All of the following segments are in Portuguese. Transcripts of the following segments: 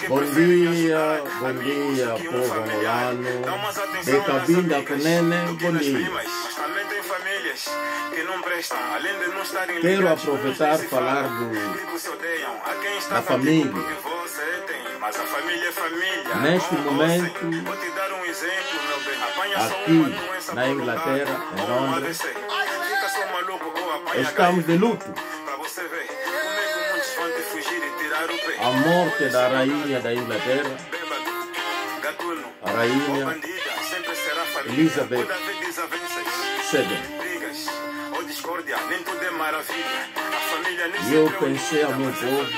Bom dia, povo angolano. De Cabinda Kunene, bom dia. Quero aproveitar e falar da família. Neste momento, aqui na Inglaterra, em Londres, estamos de luto. A morte da rainha da Inglaterra, a rainha Elizabeth II. E eu pensei ao meu povo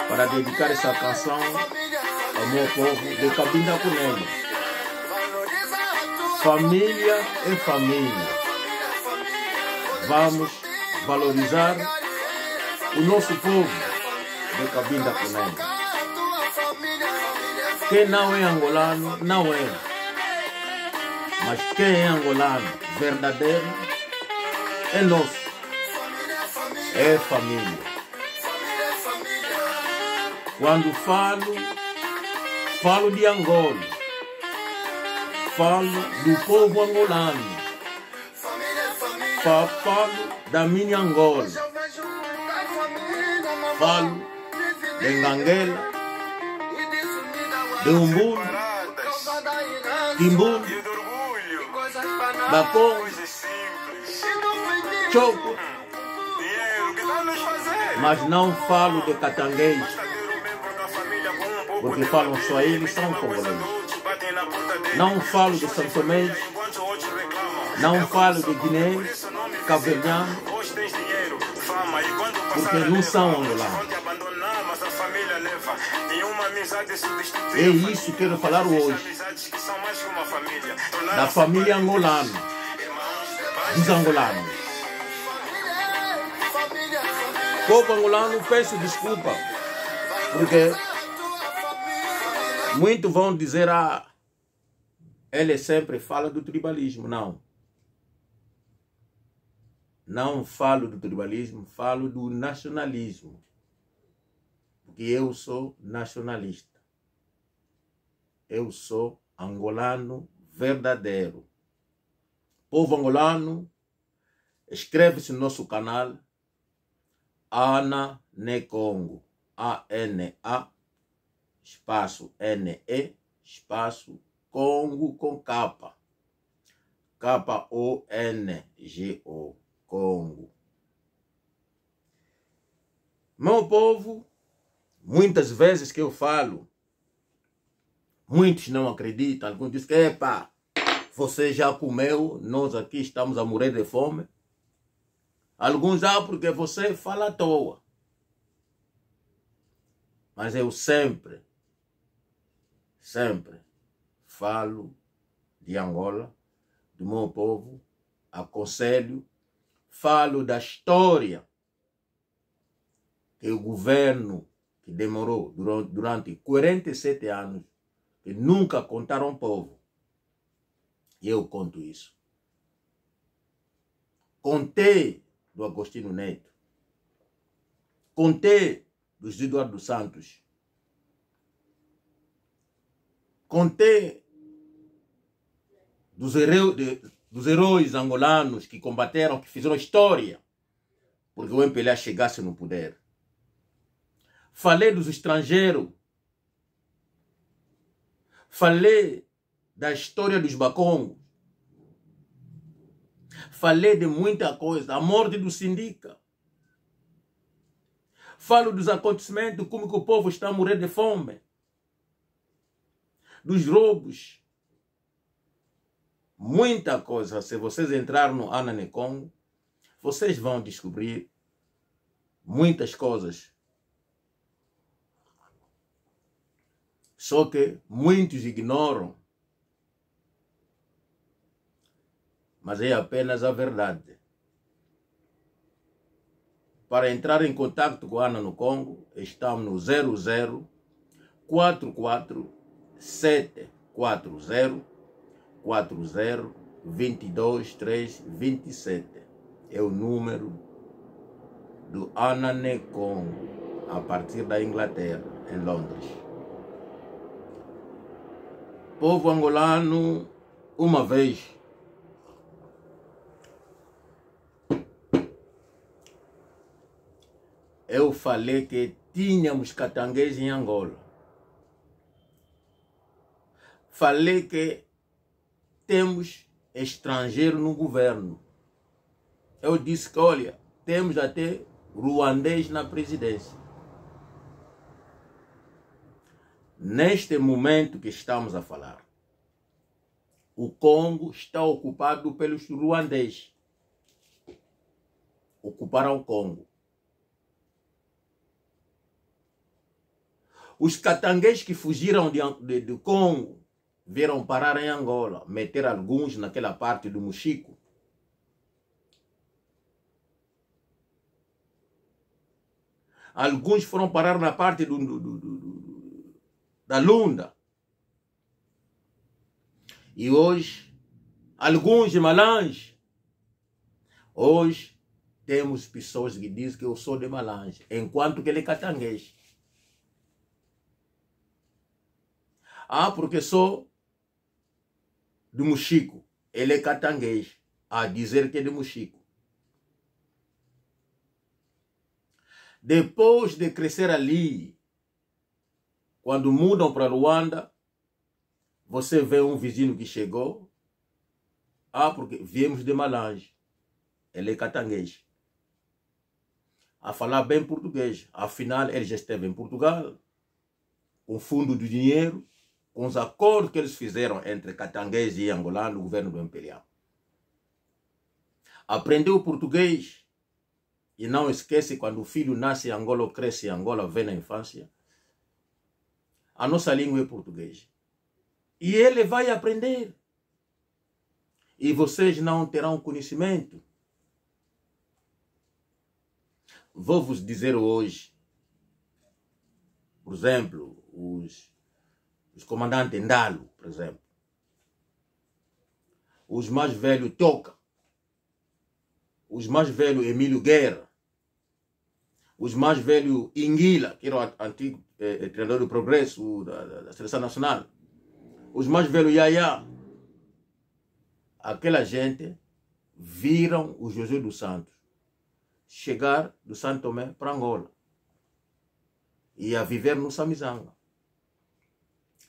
para dedicar essa canção ao meu povo de Cabinda Kunene. Família é família. Vamos valorizar o nosso povo de Cabinda Kunene. Quem não é angolano, não é. Mas quem é angolano verdadeiro é nosso. É família. Quando falo de Angola. Falo do povo angolano. Falo da minha Angola. Falo de Nganguela, de Umbulo, Timbulo, da Congo, Choco, mas não falo de catanguês, porque falam só eles, são congoleses. Não falo de São Tomé, não falo de Guiné, Cabo-Verdiano, porque não são angolanos. É isso que eu quero falar hoje. Da família angolana, dos angolanos. Povo angolano, peço desculpa, porque muitos vão dizer, ele sempre fala do tribalismo. Não. Não falo do tribalismo, falo do nacionalismo. Porque eu sou nacionalista. Eu sou angolano verdadeiro. Povo angolano, inscreve-se no nosso canal Ana Nekongo. A-N-A, espaço N-E, espaço Congo com capa. K-O-N-G-O. Congo. Meu povo, muitas vezes que eu falo, muitos não acreditam. Alguns dizem que, epa, você já comeu, nós aqui estamos a morrer de fome. Alguns porque você fala à toa. Mas eu sempre falo de Angola, do meu povo, aconselho, falo da história que o governo que demorou durante 47 anos, que nunca contaram ao povo. E eu conto isso. Contei do Agostinho Neto. Contei dos Eduardo dos Santos. Contei dos heróis angolanos que combateram, que fizeram história, porque o MPLA chegasse no poder. Falei dos estrangeiros. Falei da história dos bacongos. Falei de muita coisa. A morte do Sindica. Falo dos acontecimentos, como que o povo está a morrer de fome. Dos roubos. Muita coisa. Se vocês entrarem no Ana Nekongo, vocês vão descobrir muitas coisas. Só que muitos ignoram. Mas é apenas a verdade. Para entrar em contato com a Ana no Congo, estamos no 00 44 740 40 22 3 27. É o número do Ana Nekongo. a partir da Inglaterra, em Londres. Povo angolano, uma vez, eu falei que tínhamos catanguês em Angola. Falei que temos estrangeiro no governo. Eu disse que, olha, temos até ruandês na presidência. Neste momento que estamos a falar, o Congo está ocupado pelos ruandês. Ocuparam o Congo. Os catanguês que fugiram do Congo vieram parar em Angola, meter alguns naquela parte do Mochico. Alguns foram parar na parte da Lunda. E hoje, alguns de Malange. Hoje, temos pessoas que dizem que eu sou de Malange, enquanto que ele é catanguês. Ah, porque sou do Mochico. Ele é catanguês, a dizer que é de Mochico. Depois de crescer ali, quando mudam para Ruanda, você vê um vizinho que chegou. Ah, porque viemos de Malange. Ele é catanguês. A falar bem português. Afinal, ele já esteve em Portugal, com fundo de dinheiro, com os acordos que eles fizeram entre catanguês e angolano, o governo do Imperial. Aprendeu português e não esquece, quando o filho nasce em Angola ou cresce em Angola, vem na infância, a nossa língua é português. E ele vai aprender. E vocês não terão conhecimento. Vou vos dizer hoje, por exemplo, os comandantes Ndalo, por exemplo. Os mais velhos Toca. Os mais velhos Emílio Guerra. Os mais velhos Inguila, que era o antigo treinador do Progresso, da Seleção Nacional. Os mais velhos Yaya. Aquela gente viram o José dos Santos chegar do Santo Tomé para Angola. E a viver no Samizanga.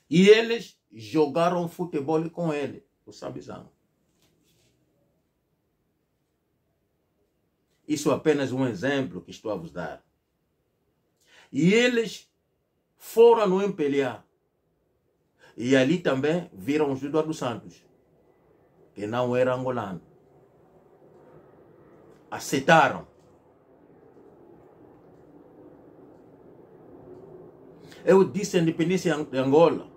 E eles jogaram futebol com ele, o Samizanga. Isso é apenas um exemplo que estou a vos dar. E eles foram no MPLA. E ali também viram o José dos Santos, que não era angolano. Aceitaram. Eu disse a independência de Angola.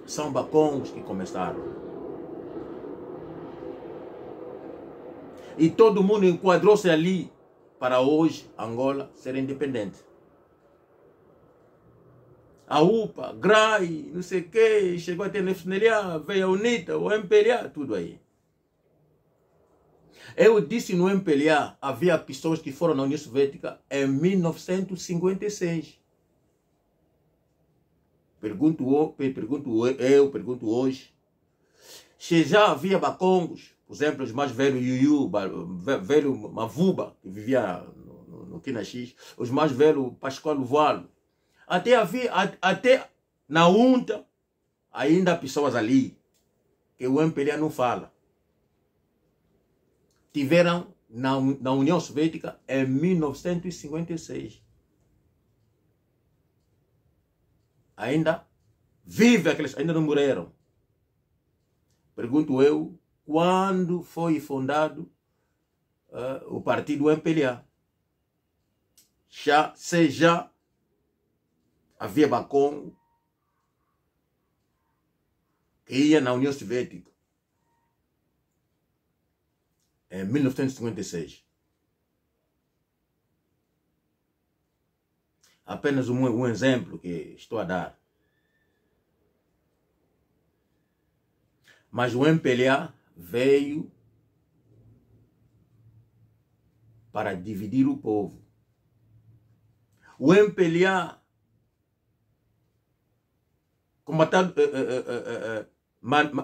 São bacongos que começaram. E todo mundo enquadrou-se ali para hoje Angola ser independente. A UPA, GRAI, não sei o que, chegou até a FNLA, veio a UNITA, o MPLA, tudo aí. Eu disse no MPLA, havia pessoas que foram na União Soviética em 1956. Pergunto hoje, se já havia bacongos, por exemplo, os mais velhos Yuyu, velho Mavuba, que vivia no Quinaxis, os mais velhos Pascoal Voalo. Até na UNTA, ainda há pessoas ali que o MPLA não fala. Tiveram na União Soviética em 1956. Ainda vive aqueles, ainda não morreram. Pergunto eu, quando foi fundado o partido MPLA? Já havia Bacongo que ia na União Soviética em 1956. Apenas um exemplo que estou a dar. Mas o MPLA veio para dividir o povo. O MPLA,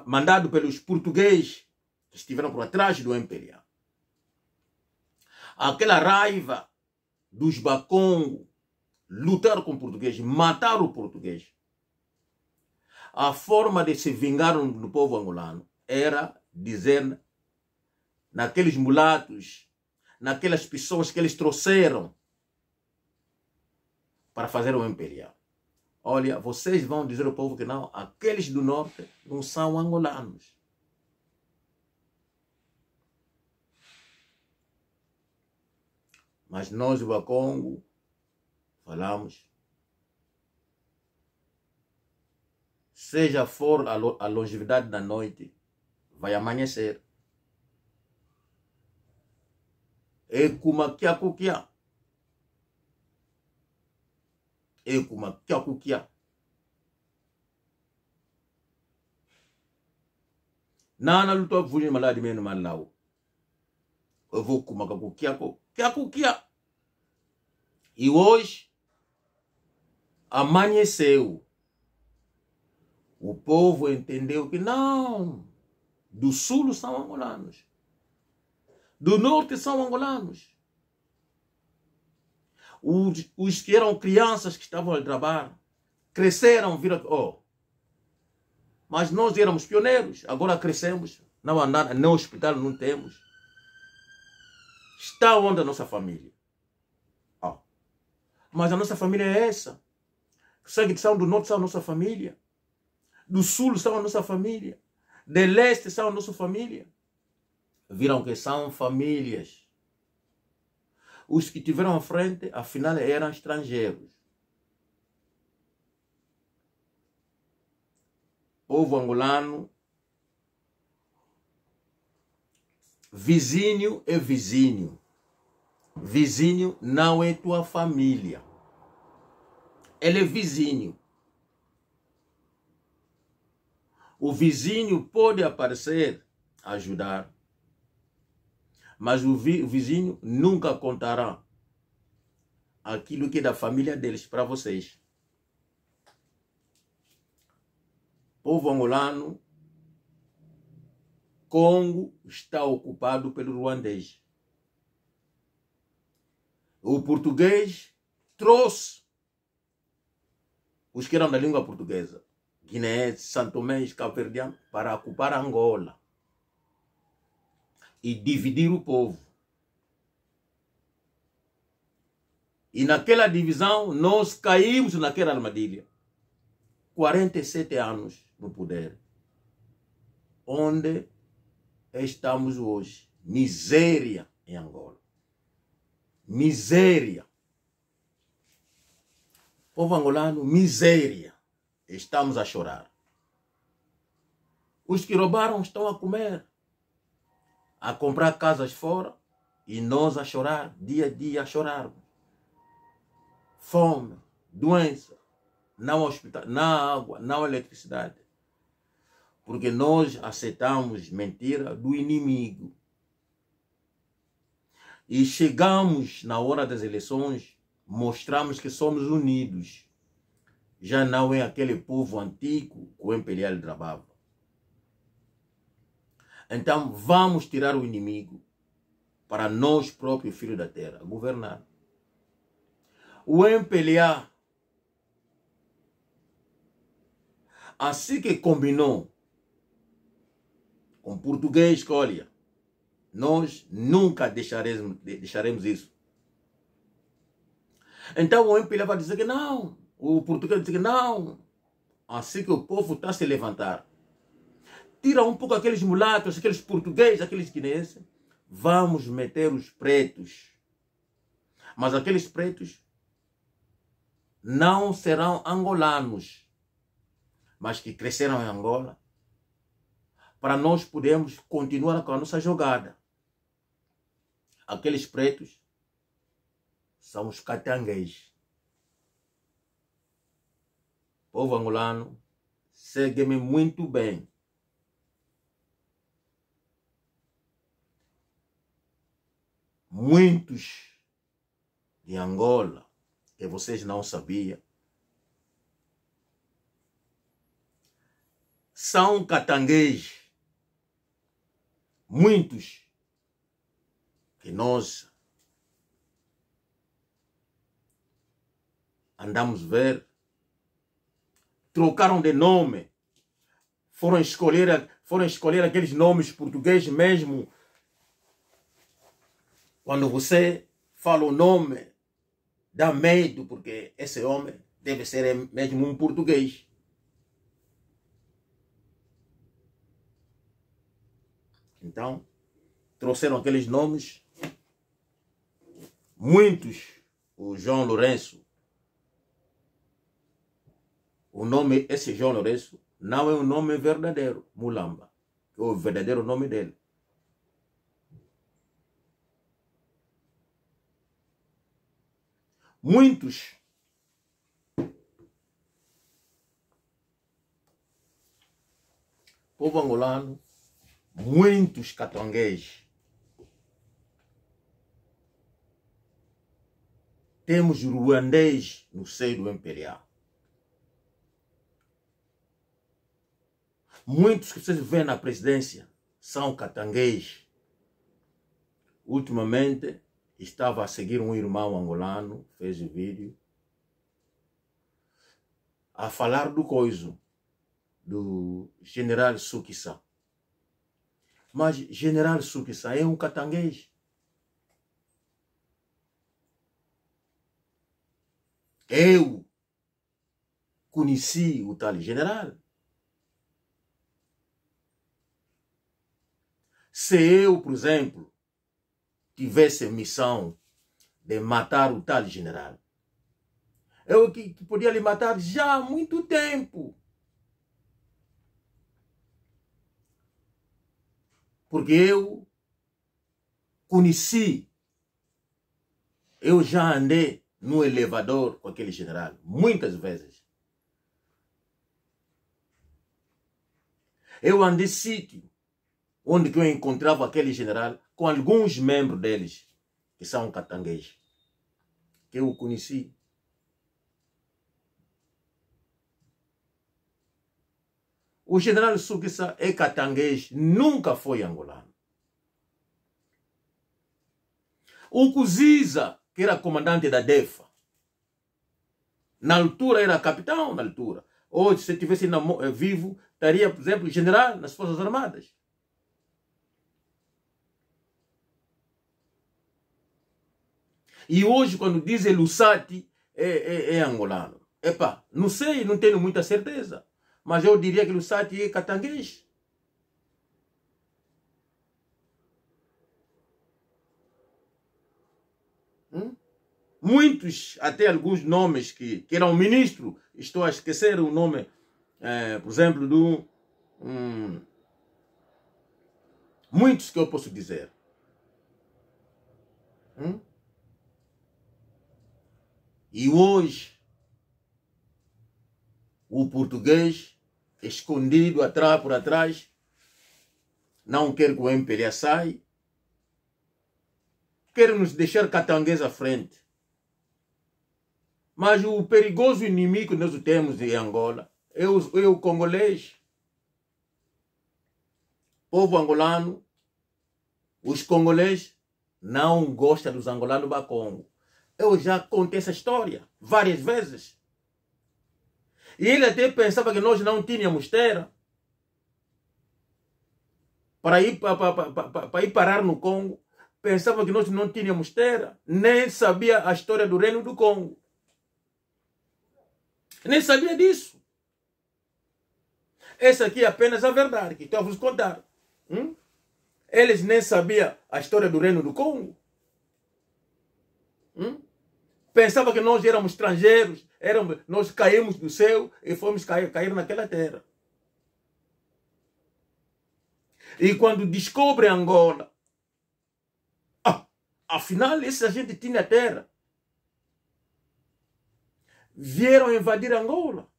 mandado pelos portugueses que estiveram por trás do MPLA. Aquela raiva dos Bakongo, lutar com o português, matar o português. A forma de se vingar do povo angolano era dizer naqueles mulatos, naquelas pessoas que eles trouxeram para fazer o MPLA. Olha, vocês vão dizer ao povo que não, aqueles do norte não são angolanos. Mas nós, o Bakongo, falamos, seja for a longevidade da noite, vai amanhecer. É como que a é como que a Nana lutou por fugir malade mesmo malau. Eu vou como que a e hoje amanheceu. O povo entendeu que não, do sul são angolanos, do norte são angolanos. Os que eram crianças que estavam a trabalhar, cresceram, viram, mas nós éramos pioneiros, agora crescemos, não há nada, nem hospital não temos. Está onde a nossa família? Mas a nossa família é essa. Sangue de São do Norte são a nossa família. Do Sul são a nossa família. De Leste são a nossa família. Viram que são famílias. Os que tiveram à frente, afinal, eram estrangeiros. Povo angolano, vizinho é vizinho. Vizinho não é tua família. Ele é vizinho. O vizinho pode aparecer, ajudar. Mas o vizinho nunca contará aquilo que é da família deles para vocês. Povo angolano, Congo está ocupado pelo ruandês. O português trouxe os que eram da língua portuguesa, guineenses, santomenses, cabo-verdianos, para ocupar Angola e dividir o povo. E naquela divisão, nós caímos naquela armadilha. 47 anos no poder. Onde estamos hoje? Miséria em Angola. Miséria. Povo angolano, miséria. Estamos a chorar. Os que roubaram estão a comer, a comprar casas fora, e nós a chorar, dia a dia a chorar. Fome, doença, não hospital, não água, não eletricidade. Porque nós aceitamos mentira do inimigo. E chegamos na hora das eleições, mostramos que somos unidos. Já não é aquele povo antigo que o MPLA travava. Então vamos tirar o inimigo para nós próprios, filhos da terra, governar. O MPLA, assim que combinou com português, olha, nós nunca deixaremos isso. Então o MPLA vai dizer que não, o português vai dizer que não, assim que o povo está a se levantar. Tira um pouco aqueles mulatos, aqueles portugueses, aqueles guineenses, vamos meter os pretos. Mas aqueles pretos não serão angolanos, mas que cresceram em Angola, para nós podermos continuar com a nossa jogada. Aqueles pretos são os catanguês. Povo angolano, segue-me muito bem. Muitos de Angola que vocês não sabiam. São catanguês. Muitos que nós andamos ver, trocaram de nome, foram escolher aqueles nomes portugueses mesmo. Quando você fala o nome, dá medo, porque esse homem deve ser mesmo um português. Então, trouxeram aqueles nomes. Muitos, o João Lourenço. O nome, esse João Lourenço, não é um nome verdadeiro, Mulamba. É o verdadeiro nome dele. Muitos povo angolano, muitos catanguês. Temos ruandês no seio do imperial. Muitos que vocês veem na presidência são catanguês. Ultimamente, estava a seguir um irmão angolano, fez o vídeo, a falar do coiso, do general Sukissa. Mas general Sukissa é um catanguês. Eu conheci o tal general. Se eu, por exemplo, tivesse missão de matar o tal general, eu que podia lhe matar já há muito tempo. Porque eu conheci, eu já andei no elevador com aquele general, muitas vezes. Eu andei sítio onde eu encontrava aquele general com alguns membros deles, que são catanguês, que eu conheci. O general Sukissa é catanguês, nunca foi angolano. O Kuziza, que era comandante da DEFA, na altura era capitão, na altura. Hoje, se estivesse vivo, estaria, por exemplo, general nas Forças Armadas. E hoje, quando dizem Lusati, é angolano. Epa, não sei, não tenho muita certeza. Mas eu diria que Lusati é catanguês. Muitos, até alguns nomes que eram ministro, estou a esquecer o nome, por exemplo, do... muitos que eu posso dizer. E hoje, o português, escondido por atrás, não quer que o MPLA saia, quer nos deixar catanguês à frente. Mas o perigoso inimigo que nós temos em Angola é o congolês. O povo angolano, os congolês, não gostam dos angolanos do Congo. Eu já contei essa história várias vezes. E ele até pensava que nós não tínhamos terra para ir parar no Congo. Pensava que nós não tínhamos terra. Nem sabia a história do Reino do Congo. Nem sabia disso. Essa aqui é apenas a verdade que estou a vos contar. Eles nem sabiam a história do Reino do Congo. Pensava que nós éramos estrangeiros, nós caímos do céu e fomos cair naquela terra. E quando descobrem Angola, afinal essa gente tinha terra. Vieram invadir Angola.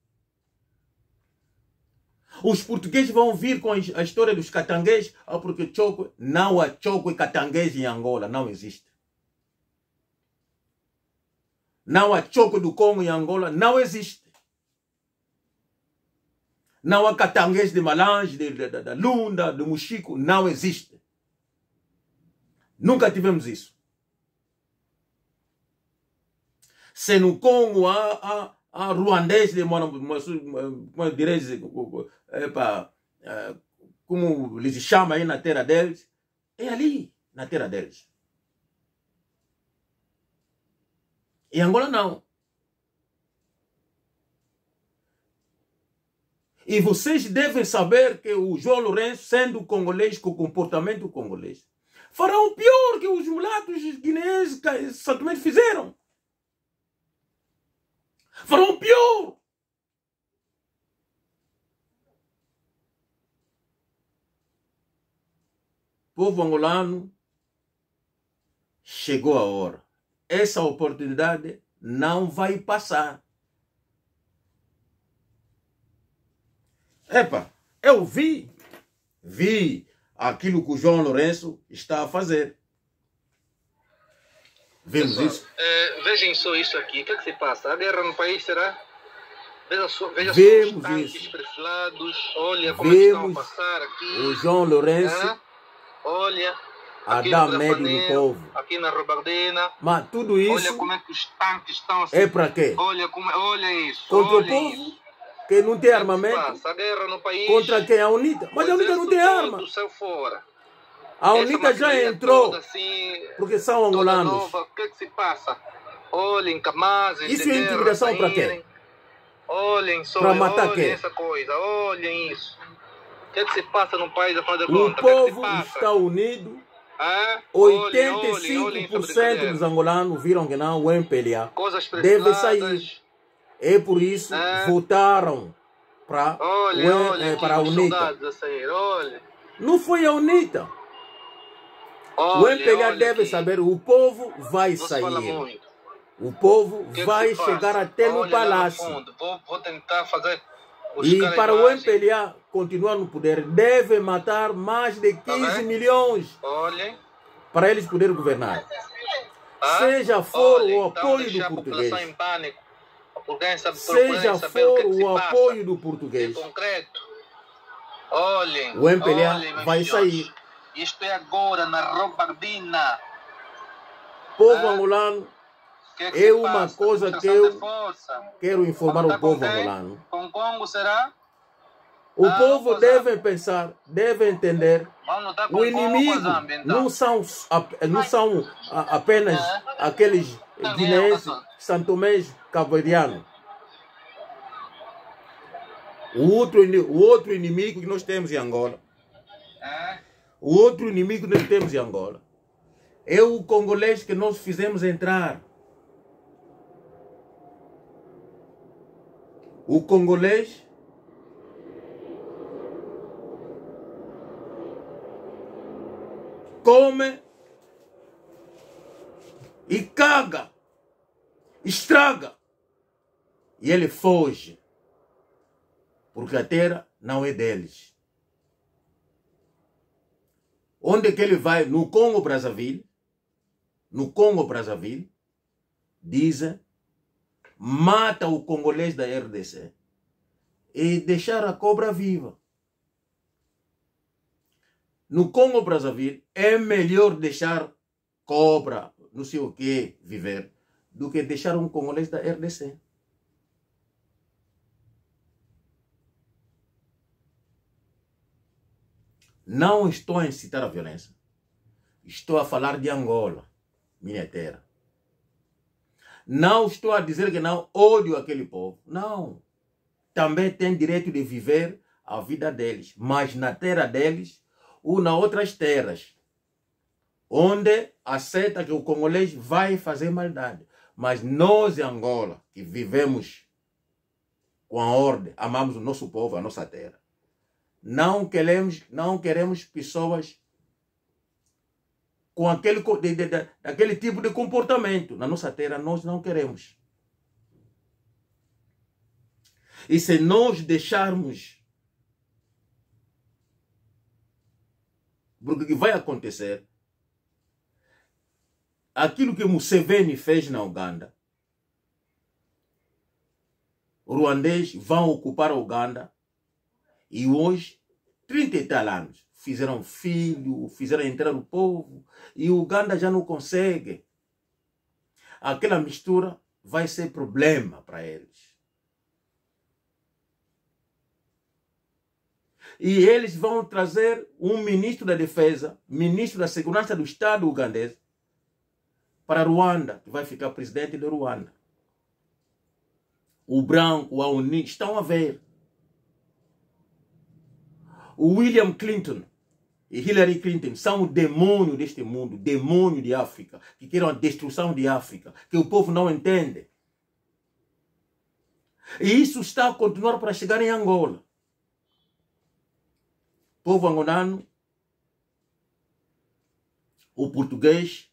Os portugueses vão vir com a história dos catanguês, porque não há choco e catanguês em Angola, não existe. Não há choque do Congo em Angola, não existe. Não há catanguês de Malange, da Lunda, do Muxico, não existe. Nunca tivemos isso. Se no Congo há ruandês de como eles chamam aí na terra deles, é ali, na terra deles. Em Angola não. E vocês devem saber que o João Lourenço, sendo congolês, com o comportamento congolês, farão pior que os mulatos guineenses que Santo Tomé fizeram. Farão pior. Povo angolano, chegou a hora. Essa oportunidade não vai passar. Epa, eu vi aquilo que o João Lourenço está a fazer. Vimos pessoal, isso? Vejam só isso aqui. O que é que se passa? A guerra no país será? Veja só os tanques perfilados. Olha como eles estão a passar aqui. O João Lourenço olha, a dar medo no povo. Aqui na Robardena. Mas tudo isso, olha como é que os tanques estão assim. É para quê? Olha isso. Contra olha o povo isso. que não tem armamento. A guerra no país. Contra quem? A UNITA. Mas a UNITA não tem arma. Fora. A UNITA já entrou. Assim, porque são angolanos. O que é que se passa? Olhem, Camazes. Isso é intimidação para quê? Olhem só. Para matar olhem quem? essa coisa. Olhem isso. O que é que se passa no país a fazer O conta? povo está unido. 85% dos angolanos viram que não, o MPLA deve sair. É por isso votaram para a UNITA. Não foi a UNITA. O MPLA deve saber, o povo vai sair. O povo vai chegar até no palácio. Vou tentar fazer. E para o MPLA continuar no poder, deve matar mais de 15 milhões para eles poderem governar. Seja for o apoio do português. Seja for o apoio do português. O MPLA vai sair. Isto é agora na Robardina. Povo angolano, é uma coisa que eu quero informar o povo angolano. Com Congo será? O povo deve pensar, deve entender. O inimigo não são apenas aqueles guineenses, santomenses, cabo-verdianos. O outro inimigo que nós temos em Angola, o outro inimigo que nós temos em Angola, é o congolês que nós fizemos entrar. O congolês come e caga, estraga, e ele foge, porque a terra não é deles. Onde é que ele vai? No Congo-Brazzaville, dizem, mata o congolês da RDC e deixar a cobra viva. No Congo-Brazzaville é melhor deixar cobra, não sei o que, viver, do que deixar um congolês da RDC. Não estou a incitar a violência. Estou a falar de Angola, minha terra. Não estou a dizer que não ódio aquele povo. Não. Também tem direito de viver a vida deles. Mas na terra deles ou nas outras terras, onde aceita que o congolês vai fazer maldade. Mas nós em Angola, que vivemos com a ordem, amamos o nosso povo, a nossa terra, não queremos pessoas com aquele tipo de comportamento. Na nossa terra, nós não queremos. E se nós deixarmos, porque o que vai acontecer, aquilo que Museveni fez na Uganda, ruandês vão ocupar a Uganda e hoje, 30 e tal anos, fizeram filho, fizeram entrar o povo e o Uganda já não consegue. Aquela mistura vai ser problema para eles. E eles vão trazer um ministro da defesa, ministro da segurança do Estado ugandês, para Ruanda, que vai ficar presidente de Ruanda. O branco, a Uni, estão a ver. O William Clinton e Hillary Clinton são o demônio deste mundo, demônio de África, que querem a destruição de África, que o povo não entende. E isso está a continuar para chegar em Angola. O povo angolano, o português,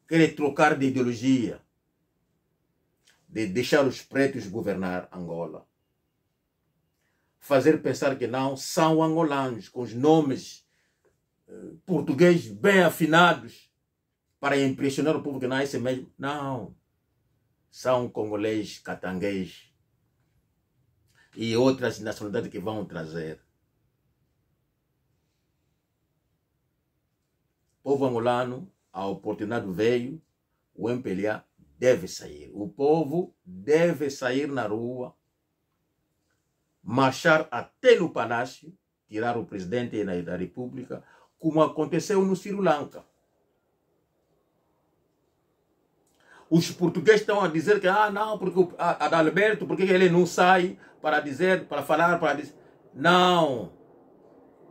quer trocar de ideologia, de deixar os pretos governar Angola. Fazer pensar que não são angolanos, com os nomes portugueses bem afinados, para impressionar o povo que não é esse mesmo. Não. São congolês, catanguês e outras nacionalidades que vão trazer. O povo angolano, a oportunidade veio, o MPLA deve sair. O povo deve sair na rua, marchar até no palácio, tirar o presidente da República, como aconteceu no Sri Lanka. Os portugueses estão a dizer que, não, porque o Adalberto, porque ele não sai para dizer, para falar, para dizer. Não.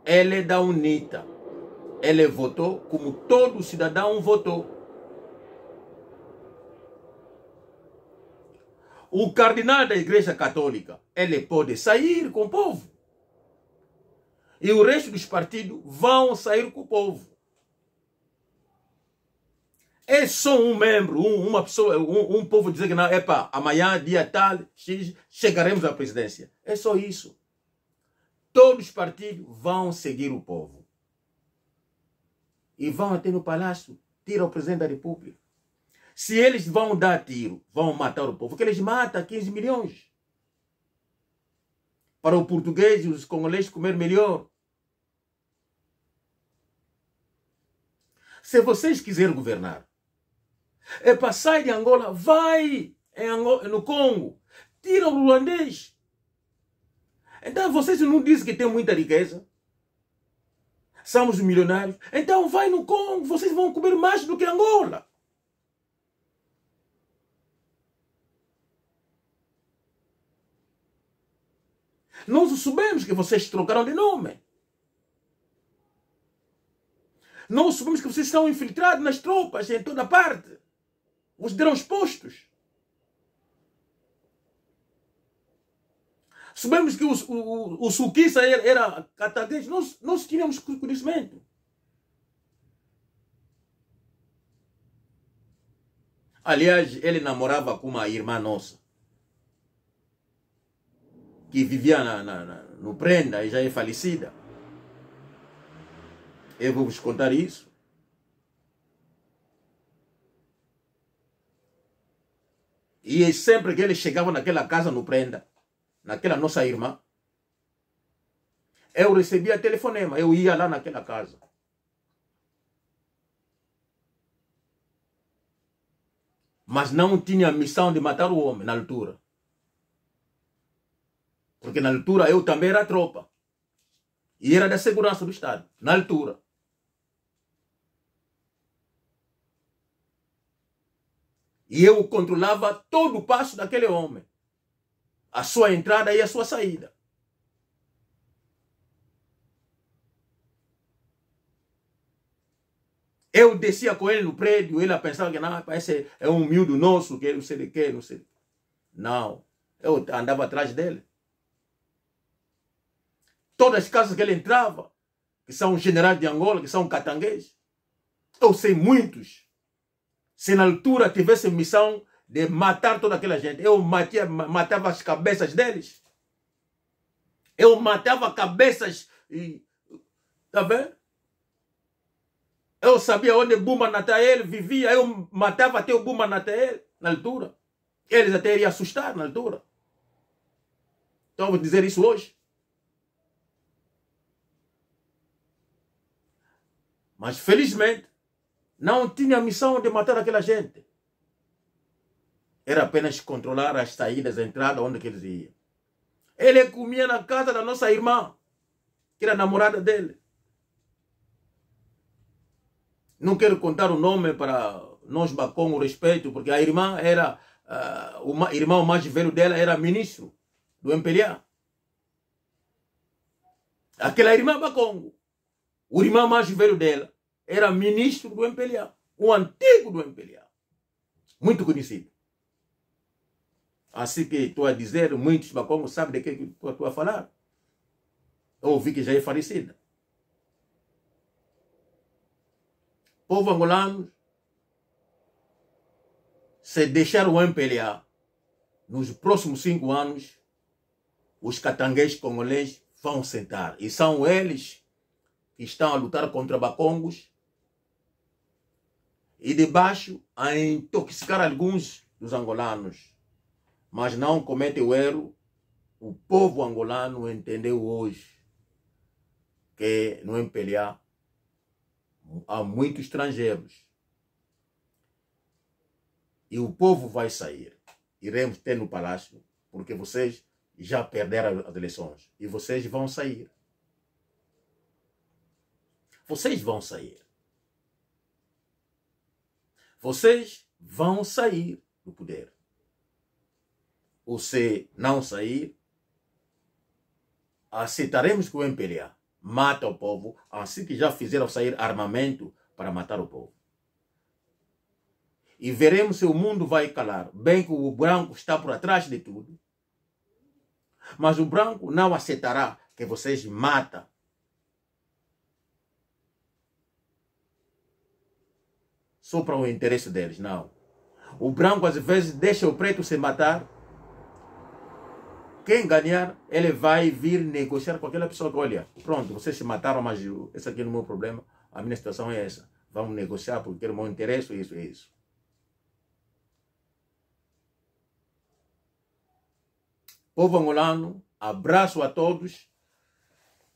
Ele é da UNITA. Ele votou como todo cidadão votou. O cardeal da Igreja Católica, ele pode sair com o povo. E o resto dos partidos vão sair com o povo. É só um membro, uma pessoa, um povo dizer que não, epa, amanhã, dia tal, chegaremos à presidência. É só isso. Todos os partidos vão seguir o povo. E vão até no palácio, tirar o presidente da República. Se eles vão dar tiro, vão matar o povo, porque eles matam 15 milhões. Para o português e os congoleses comer melhor. Se vocês quiserem governar, é para sair de Angola, vai no Congo, tira o ruandês. Então vocês não dizem que tem muita riqueza? Somos milionários. Então vai no Congo, vocês vão comer mais do que Angola. Nós sabemos que vocês trocaram de nome. Nós sabemos que vocês estão infiltrados nas tropas em toda parte. Os deram os postos. Sabemos que o Suquiça era catanguês. Nós tínhamos conhecimento. Aliás, ele namorava com uma irmã nossa, que vivia no Prenda e já é falecida. Eu vou vos contar isso. E sempre que ele chegava naquela casa no Prenda, naquela nossa irmã, eu recebia telefonema, eu ia lá naquela casa. Mas não tinha missão de matar o homem na altura. Porque na altura eu também era tropa. E era da segurança do Estado, na altura. E eu controlava todo o passo daquele homem. A sua entrada e a sua saída. Eu descia com ele no prédio, ele pensava que não, esse é um miúdo nosso, que não sei de quê, não sei. Não, eu andava atrás dele. Todas as casas que ele entrava, que são generais de Angola, que são catanguês, eu sei muitos. Se na altura tivesse missão de matar toda aquela gente, eu matava as cabeças deles. Eu matava cabeças e... Tá vendo? Eu sabia onde Buma Natael vivia, eu matava até o Buma Natael. na altura. Eles até iriam assustar na altura. Então vou dizer isso hoje. Mas felizmente não tinha a missão de matar aquela gente. Era apenas controlar as saídas, a entrada, onde que eles iam. Ele comia na casa da nossa irmã, que era a namorada dele. Não quero contar o nome para nós com o respeito, porque a irmã era, o irmão mais velho dela era ministro do MPLA. Aquela irmã Bacongo, o irmão mais velho dela, era ministro do MPLA, o antigo do MPLA, muito conhecido. Assim que estou a dizer, muitos Bacongo sabem de que estou a falar. Eu ouvi que já é falecida. Povo angolano, se deixar o MPLA, nos próximos 5 anos, os catanguês congoleses vão sentar. E são eles que estão a lutar contra Bacongos e de baixo a intoxicar alguns dos angolanos. Mas não comete o erro. O povo angolano entendeu hoje que no MPLA há muitos estrangeiros. E o povo vai sair. Iremos ter no palácio, porque vocês já perderam as eleições. E vocês vão sair. Vocês vão sair. Vocês vão sair do poder. Ou se não sair, aceitaremos que o MPLA mata o povo, assim que já fizeram sair armamento para matar o povo. E veremos se o mundo vai calar. Bem que o branco está por trás de tudo. Mas o branco não aceitará que vocês matam. Só para o interesse deles, não. O branco às vezes deixa o preto se matar. Quem ganhar, ele vai vir negociar com aquela pessoa que, olha, pronto, vocês se mataram, mas esse aqui não é o meu problema, a minha situação é essa. Vamos negociar porque quero o meu interesse, isso e isso. Povo angolano, abraço a todos.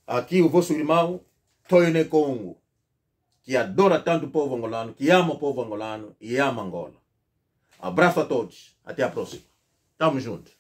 Aqui o vosso irmão, Toine Congo, que adora tanto o povo angolano, que ama o povo angolano e ama Angola. Abraço a todos. Até a próxima. Tamo junto.